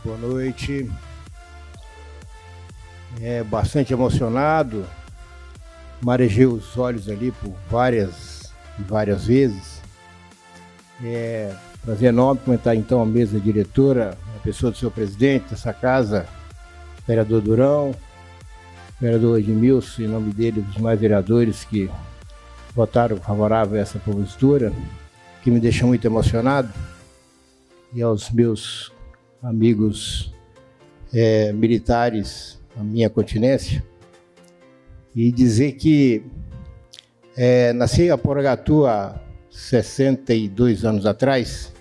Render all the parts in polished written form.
Boa noite. Bastante emocionado. Marejei os olhos ali por várias vezes. Prazer enorme comentar então a mesa diretora, a pessoa do seu presidente dessa casa, vereador Durão, vereador Edmilson, em nome dele, dos demais vereadores que votaram favorável a essa propositura, que me deixa muito emocionado, e aos meus amigos militares, a minha continência, e dizer que nasci em Porangatu há 62 anos atrás,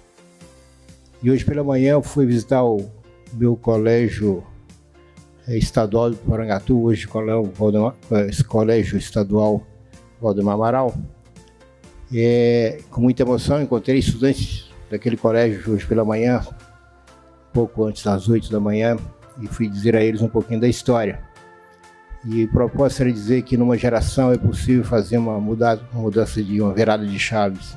e hoje pela manhã eu fui visitar o meu colégio estadual de Porangatu, hoje colégio estadual Valdemar Amaral. Com muita emoção encontrei estudantes daquele colégio hoje pela manhã, pouco antes das 8 da manhã, e fui dizer a eles um pouquinho da história. E o propósito era dizer que numa geração é possível fazer uma mudança de uma virada de chaves.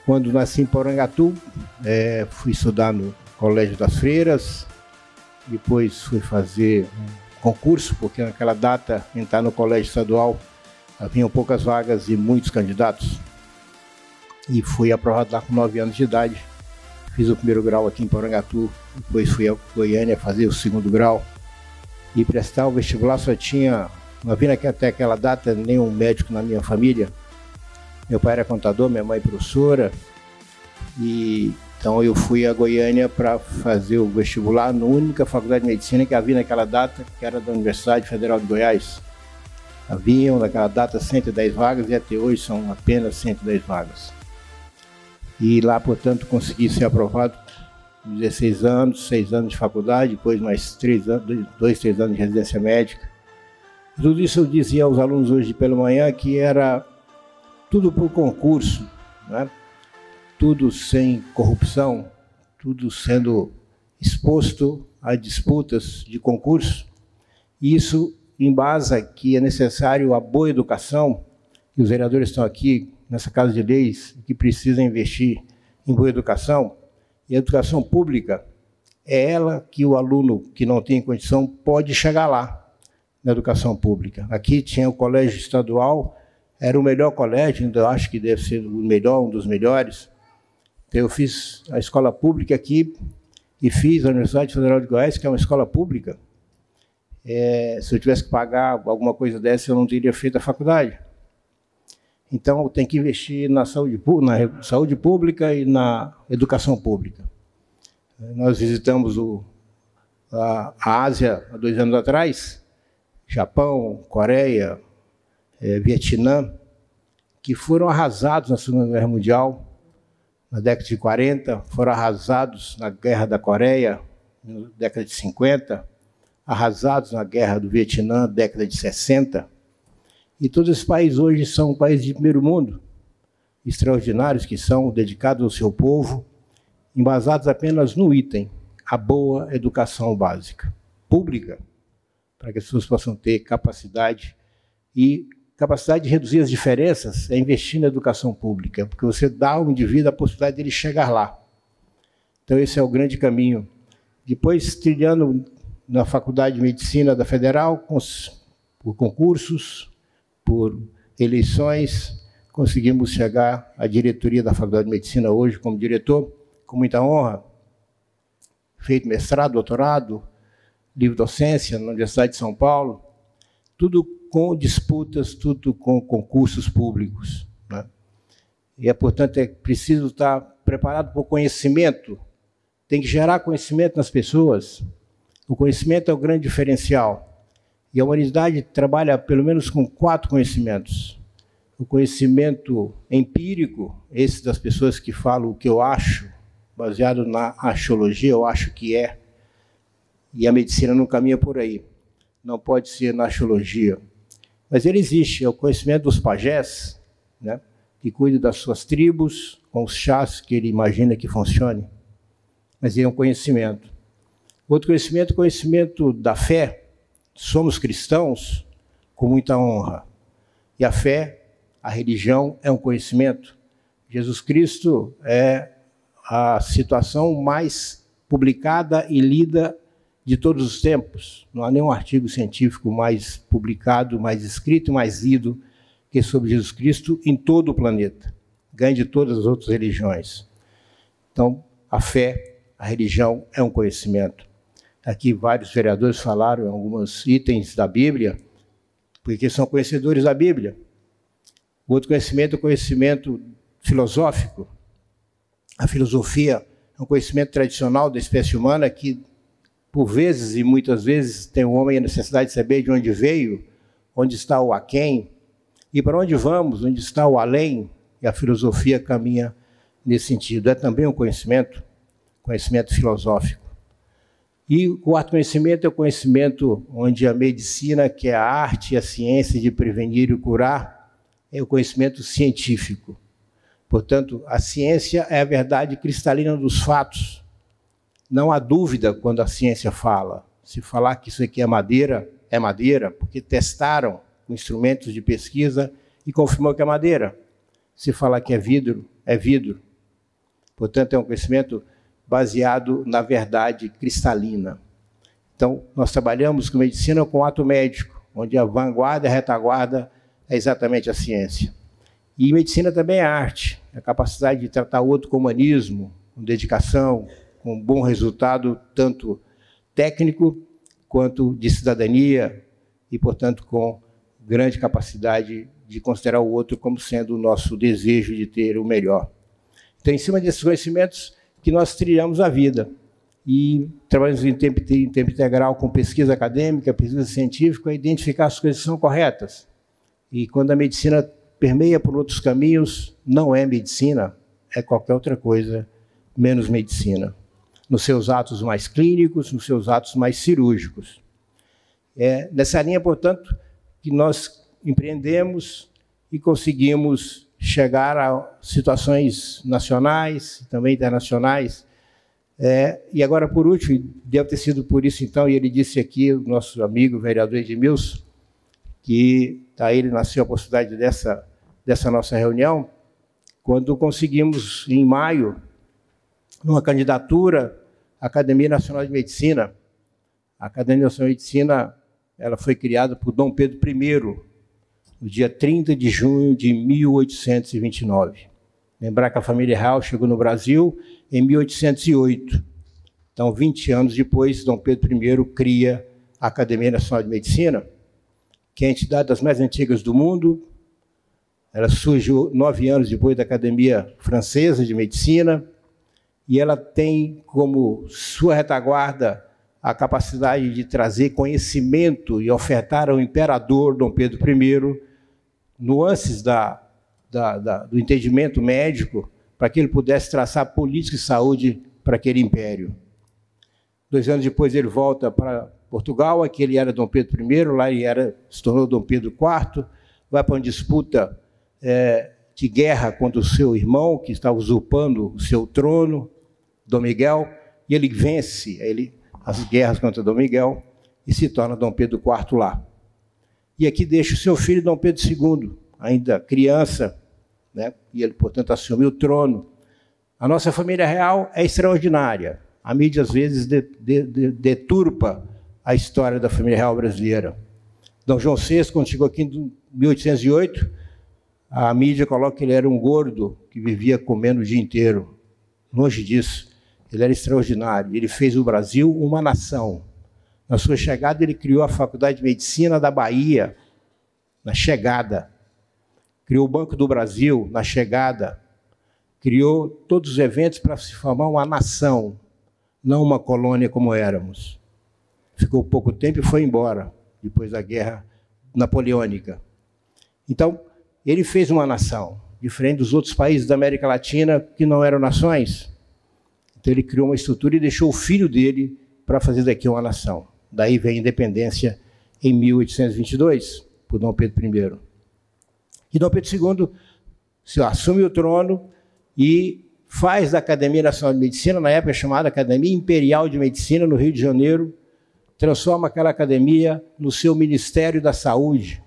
Quando nasci em Porangatu, fui estudar no Colégio das Freiras, depois fui fazer um concurso, porque naquela data, entrar no colégio estadual, haviam poucas vagas e muitos candidatos. E fui aprovado lá com 9 anos de idade. Fiz o primeiro grau aqui em Porangatu, depois fui a Goiânia fazer o segundo grau. E prestar o vestibular não havia até aquela data nenhum médico na minha família. Meu pai era contador, minha mãe professora. E então eu fui a Goiânia para fazer o vestibular na única faculdade de medicina que havia naquela data, que era da Universidade Federal de Goiás. Haviam naquela data 110 vagas e até hoje são apenas 110 vagas. E lá, portanto, consegui ser aprovado com 16 anos, 6 anos de faculdade, depois mais 3 anos de residência médica. E tudo isso eu dizia aos alunos hoje pela manhã que era tudo por concurso, né? Tudo sem corrupção, tudo sendo exposto a disputas de concurso. E isso embasa que é necessário a boa educação, e os vereadores estão aqui nessa Casa de Leis, que precisam investir em boa educação, e a educação pública é ela que o aluno que não tem condição pode chegar lá, na educação pública. Aqui tinha o colégio estadual, era o melhor colégio, eu acho que deve ser o melhor, um dos melhores. Então eu fiz a escola pública aqui e fiz a Universidade Federal de Goiás, que é uma escola pública. Se eu tivesse que pagar alguma coisa dessa, eu não teria feito a faculdade. Então, tem que investir na saúde pública e na educação pública. Nós visitamos a Ásia há 2 anos atrás, Japão, Coreia, Vietnã, que foram arrasados na Segunda Guerra Mundial, na década de 40, foram arrasados na Guerra da Coreia, na década de 50, arrasados na Guerra do Vietnã, década de 60, e todos esses países hoje são países de primeiro mundo, extraordinários, que são dedicados ao seu povo, embasados apenas no item, a boa educação básica, pública, para que as pessoas possam ter capacidade, e capacidade de reduzir as diferenças é investir na educação pública, porque você dá ao indivíduo a possibilidade de ele chegar lá. Então esse é o grande caminho. Depois, trilhando na Faculdade de Medicina da Federal, por concursos, por eleições, conseguimos chegar à diretoria da Faculdade de Medicina hoje como diretor, com muita honra, feito mestrado, doutorado, livre docência na Universidade de São Paulo, tudo com disputas, tudo com concursos públicos, né? E, portanto, é preciso estar preparado para o conhecimento, tem que gerar conhecimento nas pessoas. O conhecimento é o grande diferencial. E a humanidade trabalha pelo menos com 4 conhecimentos. O conhecimento empírico, esse das pessoas que falam o que eu acho, baseado na axiologia, eu acho que é. E a medicina não caminha por aí. Não pode ser na axiologia. Mas ele existe, é o conhecimento dos pajés, né, que cuida das suas tribos, com os chás que ele imagina que funcione. Mas ele é um conhecimento. Outro conhecimento é o conhecimento da fé. Somos cristãos com muita honra. E a fé, a religião, é um conhecimento. Jesus Cristo é a situação mais publicada e lida de todos os tempos. Não há nenhum artigo científico mais publicado, mais escrito, mais lido que sobre Jesus Cristo em todo o planeta. Ganha de todas as outras religiões. Então, a fé, a religião é um conhecimento. Aqui vários vereadores falaram em alguns itens da Bíblia, porque são conhecedores da Bíblia. O outro conhecimento é o conhecimento filosófico. A filosofia é um conhecimento tradicional da espécie humana que, por vezes e muitas vezes, tem o homem a necessidade de saber de onde veio, onde está o aquém, e para onde vamos, onde está o além, e a filosofia caminha nesse sentido. É também um conhecimento filosófico. E o quarto conhecimento é o conhecimento onde a medicina, que é a arte e a ciência de prevenir e curar, é o conhecimento científico. Portanto, a ciência é a verdade cristalina dos fatos. Não há dúvida quando a ciência fala. Se falar que isso aqui é madeira, porque testaram com instrumentos de pesquisa e confirmou que é madeira. Se falar que é vidro, é vidro. Portanto, é um conhecimento baseado na verdade cristalina. Então, nós trabalhamos com medicina com ato médico, onde a vanguarda e a retaguarda é exatamente a ciência. E medicina também é arte, a capacidade de tratar o outro com humanismo, com dedicação, com bom resultado, tanto técnico quanto de cidadania, e, portanto, com grande capacidade de considerar o outro como sendo o nosso desejo de ter o melhor. Então, em cima desses conhecimentos que nós trilhamos a vida. E trabalhamos em tempo integral com pesquisa acadêmica, pesquisa científica, a identificar as coisas que são corretas. E quando a medicina permeia por outros caminhos, não é medicina, é qualquer outra coisa, menos medicina. Nos seus atos mais clínicos, nos seus atos mais cirúrgicos. É nessa linha, portanto, que nós empreendemos e conseguimos chegar a situações nacionais e também internacionais. E agora, por último, deve ter sido por isso, então, e ele disse aqui, o nosso amigo, o vereador Edmilson, que ele nasceu a possibilidade dessa nossa reunião, quando conseguimos, em maio, numa candidatura à Academia Nacional de Medicina. A Academia Nacional de Medicina ela foi criada por Dom Pedro I, no dia 30 de junho de 1829. Lembrar que a família real chegou no Brasil em 1808. Então, 20 anos depois, Dom Pedro I cria a Academia Nacional de Medicina, que é a entidade das mais antigas do mundo. Ela surgiu 9 anos depois da Academia Francesa de Medicina, e ela tem como sua retaguarda a capacidade de trazer conhecimento e ofertar ao imperador Dom Pedro I nuances do entendimento médico para que ele pudesse traçar política de saúde para aquele império. 2 anos depois ele volta para Portugal, aqui ele era Dom Pedro I, lá ele se tornou Dom Pedro IV, vai para uma disputa de guerra contra o seu irmão, que estava usurpando o seu trono, Dom Miguel, e ele vence as guerras contra Dom Miguel e se torna Dom Pedro IV lá. E aqui deixa o seu filho, Dom Pedro II, ainda criança, né? E ele, portanto, assumiu o trono. A nossa família real é extraordinária. A mídia, às vezes, deturpa a história da família real brasileira. Dom João VI, quando chegou aqui em 1808, a mídia coloca que ele era um gordo que vivia comendo o dia inteiro. Longe disso. Ele era extraordinário. Ele fez o Brasil uma nação. Na sua chegada, ele criou a Faculdade de Medicina da Bahia, na chegada. Criou o Banco do Brasil, na chegada. Criou todos os eventos para se formar uma nação, não uma colônia como éramos. Ficou pouco tempo e foi embora, depois da Guerra Napoleônica. Então, ele fez uma nação, diferente dos outros países da América Latina que não eram nações. Então, ele criou uma estrutura e deixou o filho dele para fazer daqui uma nação. Daí vem a independência em 1822, por Dom Pedro I. E Dom Pedro II assume o trono e faz da Academia Nacional de Medicina, na época chamada Academia Imperial de Medicina, no Rio de Janeiro, transforma aquela academia no seu Ministério da Saúde.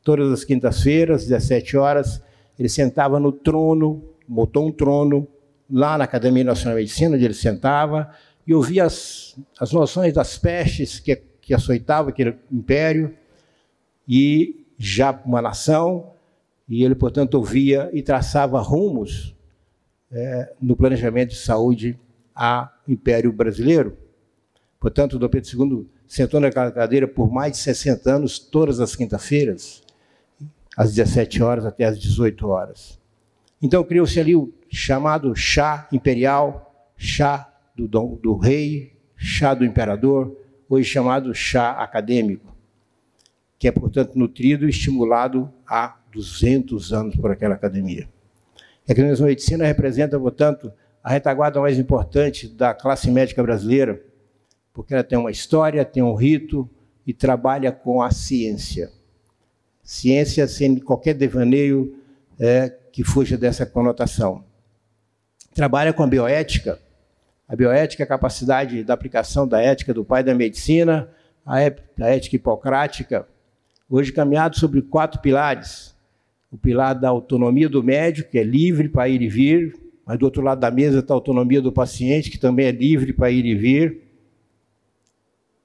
Todas as quintas-feiras, 17 horas, ele sentava no trono, botou um trono lá na Academia Nacional de Medicina, onde ele sentava, e ouvia as noções das pestes que açoitavam aquele império, e já uma nação, e ele, portanto, ouvia e traçava rumos no planejamento de saúde ao Império Brasileiro. Portanto, Dom Pedro II sentou naquela cadeira por mais de 60 anos, todas as quintas-feiras, às 17 horas até às 18 horas. Então, criou-se ali o chamado chá imperial, chá do rei, chá do imperador, hoje chamado chá acadêmico, que é, portanto, nutrido e estimulado há 200 anos por aquela academia. A academia de medicina representa, portanto, a retaguarda mais importante da classe médica brasileira, porque ela tem uma história, tem um rito e trabalha com a ciência. Ciência sem qualquer devaneio que fuja dessa conotação. Trabalha com a bioética. A bioética é a capacidade da aplicação da ética do pai da medicina, a ética hipocrática, hoje caminhado sobre 4 pilares. O pilar da autonomia do médico, que é livre para ir e vir, mas do outro lado da mesa está a autonomia do paciente, que também é livre para ir e vir.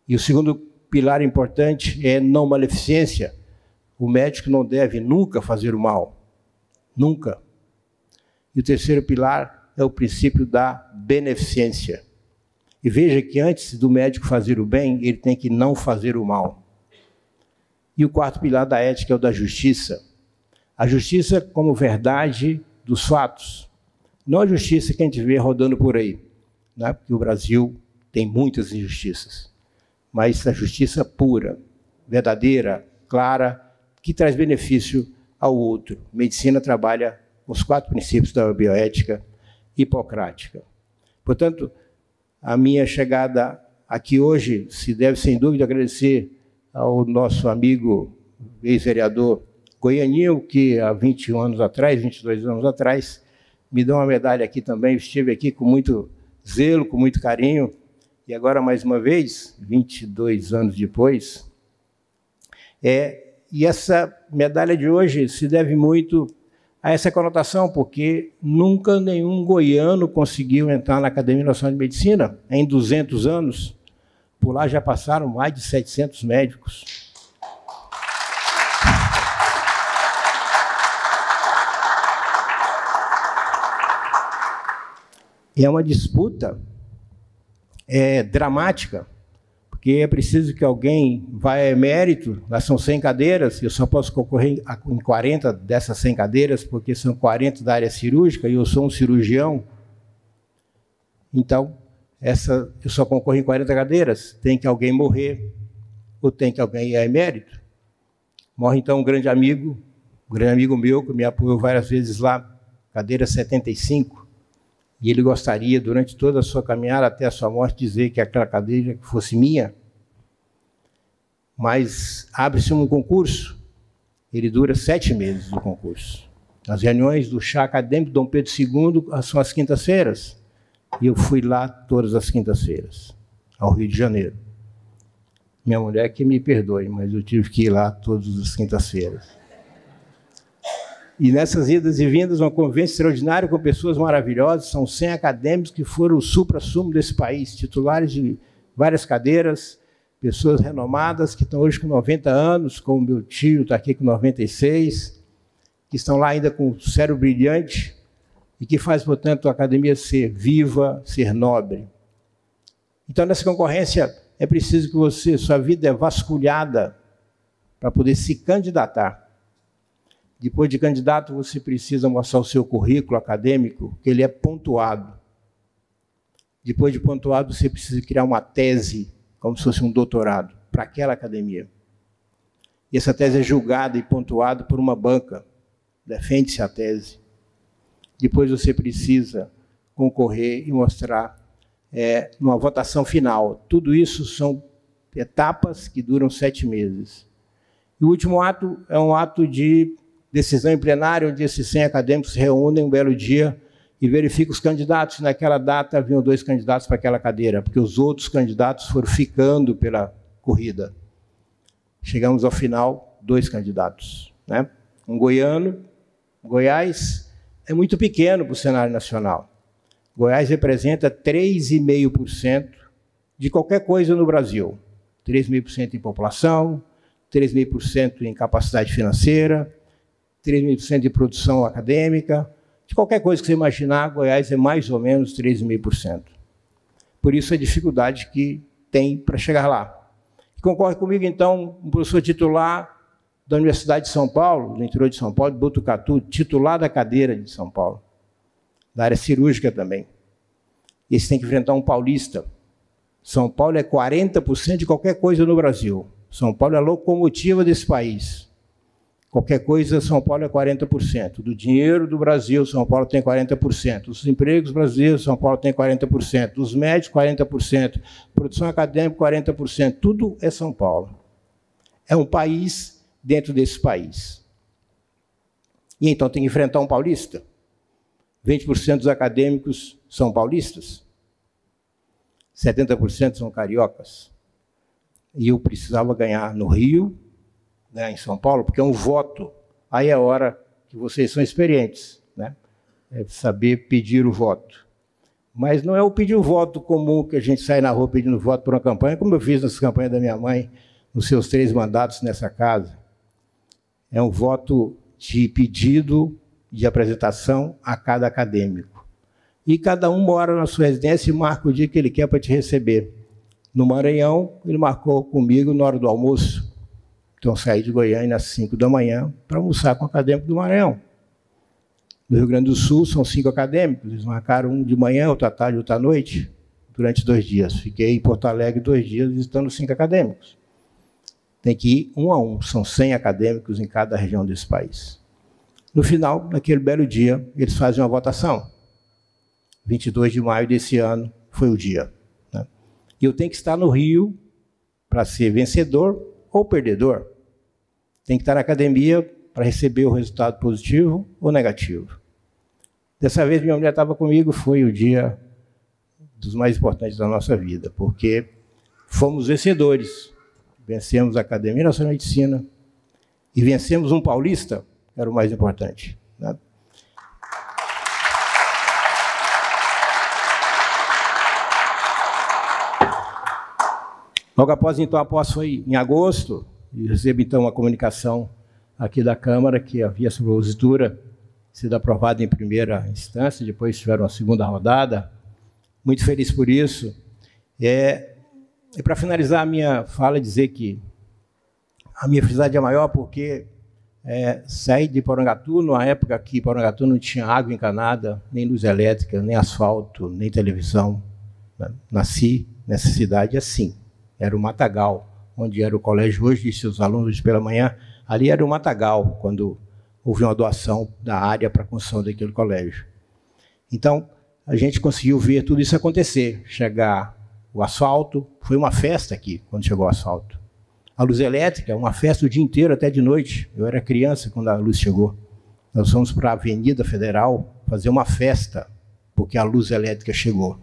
E o segundo pilar importante é não maleficência. O médico não deve nunca fazer o mal. Nunca. E o terceiro pilar é o princípio da beneficência. E veja que antes do médico fazer o bem, ele tem que não fazer o mal. E o quarto pilar da ética é o da justiça. A justiça como verdade dos fatos. Não a justiça que a gente vê rodando por aí, né? Porque o Brasil tem muitas injustiças. Mas a justiça pura, verdadeira, clara, que traz benefício ao outro. Medicina trabalha com os 4 princípios da bioética hipocrática. Portanto, a minha chegada aqui hoje se deve, sem dúvida, agradecer ao nosso amigo ex-vereador Goianinho, que há 21 anos atrás, 22 anos atrás, me deu uma medalha aqui também. Eu estive aqui com muito zelo, com muito carinho, e agora, mais uma vez, 22 anos depois, e essa medalha de hoje se deve muito a essa conotação, porque nunca nenhum goiano conseguiu entrar na Academia Nacional de Medicina em 200 anos. Por lá já passaram mais de 700 médicos. E é uma disputa dramática, porque é preciso que alguém vá a emérito, lá são 100 cadeiras, eu só posso concorrer em 40 dessas 100 cadeiras, porque são 40 da área cirúrgica, e eu sou um cirurgião. Então, eu só concorro em 40 cadeiras, tem que alguém morrer, ou tem que alguém ir a emérito. Morre, então, um grande amigo meu, que me apoiou várias vezes lá, cadeira 75, e ele gostaria, durante toda a sua caminhada até a sua morte, dizer que aquela cadeira fosse minha. Mas abre-se um concurso, ele dura 7 meses, o concurso. As reuniões do chá acadêmico Dom Pedro II são às quintas-feiras, e eu fui lá todas as quintas-feiras, ao Rio de Janeiro. Minha mulher que me perdoe, mas eu tive que ir lá todas as quintas-feiras. E nessas idas e vindas, uma convivência extraordinária com pessoas maravilhosas, são 100 acadêmicos que foram o supra-sumo desse país, titulares de várias cadeiras, pessoas renomadas que estão hoje com 90 anos, como meu tio está aqui com 96, que estão lá ainda com o cérebro brilhante, e que faz, portanto, a academia ser viva, ser nobre. Então, nessa concorrência, é preciso que sua vida é vasculhada para poder se candidatar. Depois de candidato, você precisa mostrar o seu currículo acadêmico, que ele é pontuado. Depois de pontuado, você precisa criar uma tese, como se fosse um doutorado, para aquela academia. E essa tese é julgada e pontuada por uma banca. Defende-se a tese. Depois você precisa concorrer e mostrar numa votação final. Tudo isso são etapas que duram 7 meses. E o último ato é um ato de decisão em plenário, onde esses 100 acadêmicos se reúnem um belo dia e verificam os candidatos. Naquela data haviam 2 candidatos para aquela cadeira, porque os outros candidatos foram ficando pela corrida. Chegamos ao final, 2 candidatos, né? Um goiano, Goiás é muito pequeno para o cenário nacional. Goiás representa 3,5% de qualquer coisa no Brasil. 3,5% em população, 3,5% em capacidade financeira, 3,5% de produção acadêmica. De qualquer coisa que você imaginar, Goiás é mais ou menos 3,5%. Por isso a dificuldade que tem para chegar lá. Concorre comigo, então, um professor titular da Universidade de São Paulo, do interior de São Paulo, de Botucatu, titular da cadeira de São Paulo, da área cirúrgica também. Esse tem que enfrentar um paulista. São Paulo é 40% de qualquer coisa no Brasil. São Paulo é a locomotiva desse país. Qualquer coisa, São Paulo é 40%. Do dinheiro do Brasil, São Paulo tem 40%. Dos empregos brasileiros, São Paulo tem 40%. Dos médicos, 40%. Produção acadêmica, 40%. Tudo é São Paulo. É um país dentro desse país. E então tem que enfrentar um paulista? 20% dos acadêmicos são paulistas. 70% são cariocas. E eu precisava ganhar no Rio, né, em São Paulo, porque é um voto. Aí é a hora que vocês são experientes, né? É saber pedir o voto. Mas não é o pedir o voto comum que a gente sai na rua pedindo voto por uma campanha, como eu fiz nessa campanha da minha mãe, nos seus 3 mandatos nessa casa. É um voto de pedido de apresentação a cada acadêmico. E cada um mora na sua residência e marca o dia que ele quer para te receber. No Maranhão, ele marcou comigo na hora do almoço. Então, saí de Goiânia às 5 da manhã para almoçar com o acadêmico do Maranhão. No Rio Grande do Sul, são 5 acadêmicos. Eles marcaram um de manhã, outro à tarde, outro à noite, durante 2 dias. Fiquei em Porto Alegre 2 dias visitando 5 acadêmicos. Tem que ir um a um. São 100 acadêmicos em cada região desse país. No final, naquele belo dia, eles fazem uma votação. 22 de maio desse ano foi o dia, né? E eu tenho que estar no Rio para ser vencedor ou perdedor. Tem que estar na academia para receber o resultado positivo ou negativo. Dessa vez, minha mulher estava comigo, foi o dia dos mais importantes da nossa vida, porque fomos vencedores. Vencemos a Academia Nacional de Medicina e vencemos um paulista, que era o mais importante, né? Logo após, então, após foi em agosto, e recebo, então, uma comunicação aqui da Câmara que havia essa propositura sido aprovada em primeira instância, depois tiveram uma segunda rodada. Muito feliz por isso. E para finalizar a minha fala, dizer que a minha felicidade é maior porque saí de Porangatu, numa época que Porangatu não tinha água encanada, nem luz elétrica, nem asfalto, nem televisão, né? Nasci nessa cidade assim. Era o Matagal, onde era o colégio hoje, disse os alunos pela manhã, ali era o Matagal, quando houve uma doação da área para a construção daquele colégio. Então, a gente conseguiu ver tudo isso acontecer, chegar o asfalto, foi uma festa aqui, quando chegou o asfalto. A luz elétrica, uma festa o dia inteiro, até de noite. Eu era criança quando a luz chegou. Nós fomos para a Avenida Federal fazer uma festa, porque a luz elétrica chegou.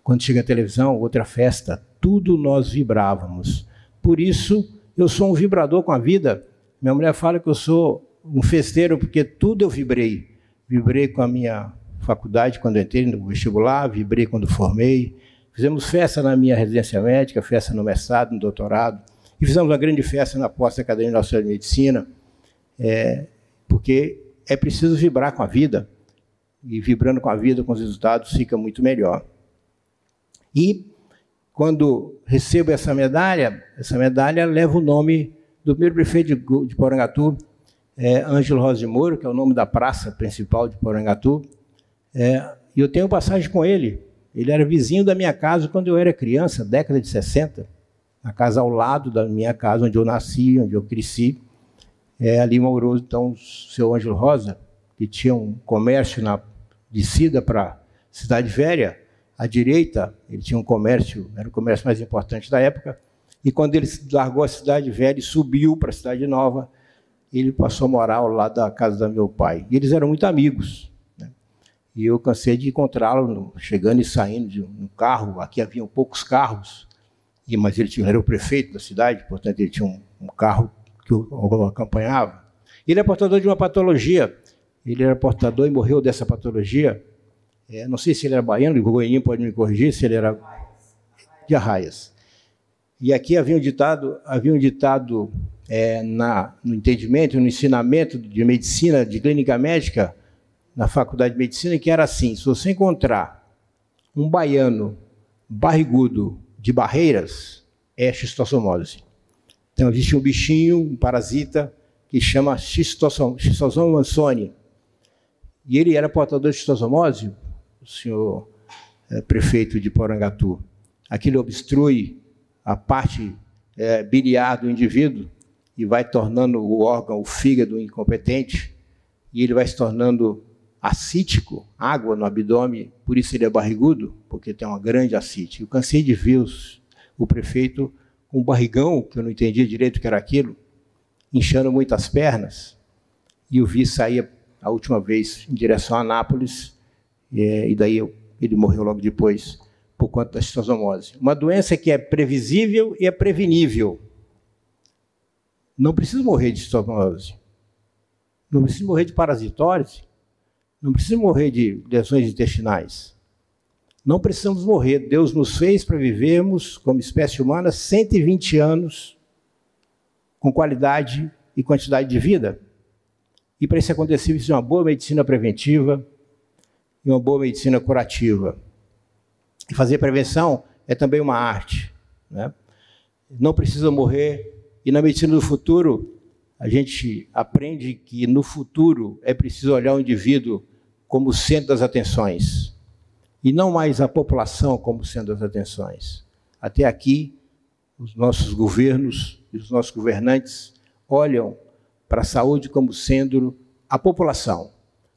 Quando chega a televisão, outra festa, tudo nós vibrávamos. Por isso, eu sou um vibrador com a vida. Minha mulher fala que eu sou um festeiro, porque tudo eu vibrei. Vibrei com a minha faculdade, quando entrei no vestibular, vibrei quando formei. Fizemos festa na minha residência médica, festa no mestrado, no doutorado. E fizemos uma grande festa na pós-academia nacional de medicina, porque é preciso vibrar com a vida. E vibrando com a vida, com os resultados, fica muito melhor. E, quando recebo essa medalha leva o nome do primeiro prefeito de Porangatu, Ângelo Rosa de Moura, que é o nome da praça principal de Porangatu. E eu tenho passagem com ele. Ele era vizinho da minha casa quando eu era criança, década de 60. A casa ao lado da minha casa, onde eu nasci, onde eu cresci. Ali morou, então, o seu Ângelo Rosa, que tinha um comércio na descida para Cidade Velha. À direita, ele tinha um comércio, era o comércio mais importante da época, e quando ele largou a Cidade Velha e subiu para a Cidade Nova, ele passou a morar ao lado da casa do meu pai. E eles eram muito amigos, né? E eu cansei de encontrá-lo chegando e saindo de um carro. Aqui haviam poucos carros, mas ele era o prefeito da cidade, portanto, ele tinha um carro que eu acompanhava. Ele é portador de uma patologia, ele era portador e morreu dessa patologia, não sei se ele era baiano, o Goianinho pode me corrigir, se ele era de Arraias. E aqui havia um ditado no entendimento, no ensinamento de medicina, de clínica médica, na faculdade de medicina, que era assim: se você encontrar um baiano barrigudo de Barreiras, é xistossomose. Então, existe um bichinho, um parasita, que chama Schistosoma mansoni. E ele era portador de xistossomose, o senhor prefeito de Porangatu. Aquilo obstrui a parte biliar do indivíduo e vai tornando o órgão, o fígado, incompetente, e ele vai se tornando acítico, água no abdômen, por isso ele é barrigudo, porque tem uma grande ascite. Eu cansei de ver o prefeito com um barrigão, que eu não entendia direito o que era aquilo, inchando muito as pernas, e o vi sair a última vez em direção a Anápolis, e daí ele morreu logo depois, por conta da xistosomose. Uma doença que é previsível e é prevenível. Não precisa morrer de xistosomose, não precisa morrer de parasitose, não precisa morrer de lesões intestinais. Não precisamos morrer. Deus nos fez para vivermos, como espécie humana, 120 anos com qualidade e quantidade de vida. E para isso acontecer, precisa de uma boa medicina preventiva e uma boa medicina curativa. E fazer prevenção é também uma arte, né? Não precisa morrer. E na medicina do futuro, a gente aprende que no futuro é preciso olhar o indivíduo como centro das atenções, e não mais a população como centro das atenções. Até aqui, os nossos governos e os nossos governantes olham para a saúde como sendo a população.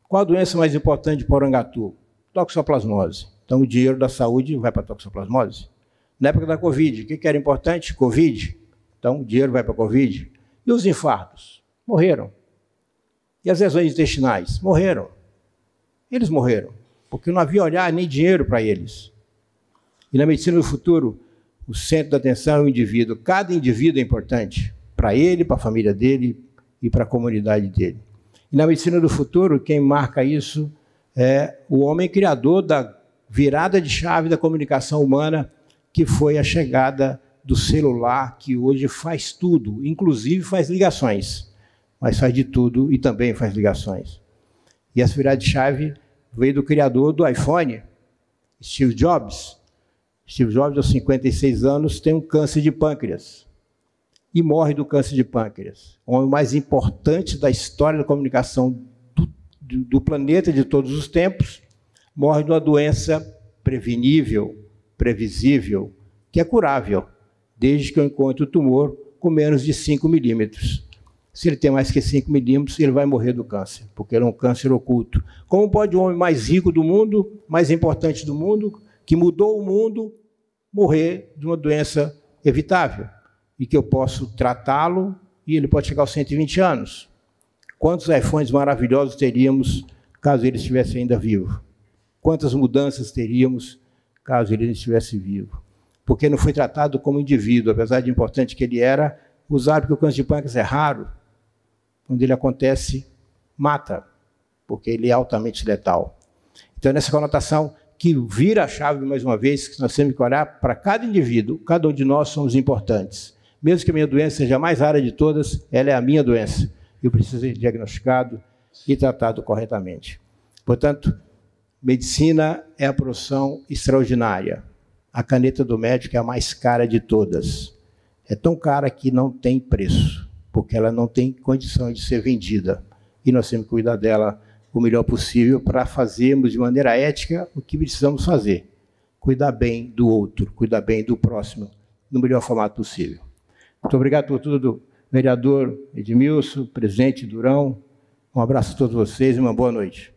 Qual a doença mais importante de Porangatu? Toxoplasmose. Então, o dinheiro da saúde vai para a toxoplasmose. Na época da Covid, o que era importante? Covid. Então, o dinheiro vai para a Covid. E os infartos? Morreram. E as lesões intestinais? Morreram. Eles morreram, porque não havia olhar nem dinheiro para eles. E na medicina do futuro, o centro da atenção é o indivíduo. Cada indivíduo é importante para ele, para a família dele e para a comunidade dele. E na medicina do futuro, quem marca isso é o homem criador da virada de chave da comunicação humana, que foi a chegada do celular, que hoje faz tudo, inclusive faz ligações, mas faz de tudo e também faz ligações. E essa virada de chave veio do criador do iPhone, Steve Jobs. Steve Jobs, aos 56 anos, tem um câncer de pâncreas e morre do câncer de pâncreas. O homem mais importante da história da comunicação do planeta de todos os tempos morre de uma doença prevenível, previsível, que é curável, desde que eu encontre o tumor com menos de 5 milímetros. Se ele tem mais que 5 milímetros, ele vai morrer do câncer, porque ele é um câncer oculto. Como pode o homem mais rico do mundo, mais importante do mundo, que mudou o mundo, morrer de uma doença evitável? E que eu posso tratá-lo e ele pode chegar aos 120 anos. Quantos iPhones maravilhosos teríamos caso ele estivesse ainda vivo? Quantas mudanças teríamos caso ele estivesse vivo? Porque não foi tratado como indivíduo, apesar de importante que ele era, usado porque o câncer de pâncreas é raro. Quando ele acontece, mata, porque ele é altamente letal. Então, nessa conotação que vira a chave, mais uma vez, que nós temos que olhar para cada indivíduo, cada um de nós somos importantes. Mesmo que a minha doença seja a mais rara de todas, ela é a minha doença. Eu preciso ser diagnosticado e tratado corretamente. Portanto, medicina é a profissão extraordinária. A caneta do médico é a mais cara de todas. É tão cara que não tem preço, porque ela não tem condição de ser vendida. E nós temos que cuidar dela o melhor possível para fazermos de maneira ética o que precisamos fazer. Cuidar bem do outro, cuidar bem do próximo, no melhor formato possível. Muito obrigado por tudo, vereador Edmilson, presidente Durão. Um abraço a todos vocês e uma boa noite.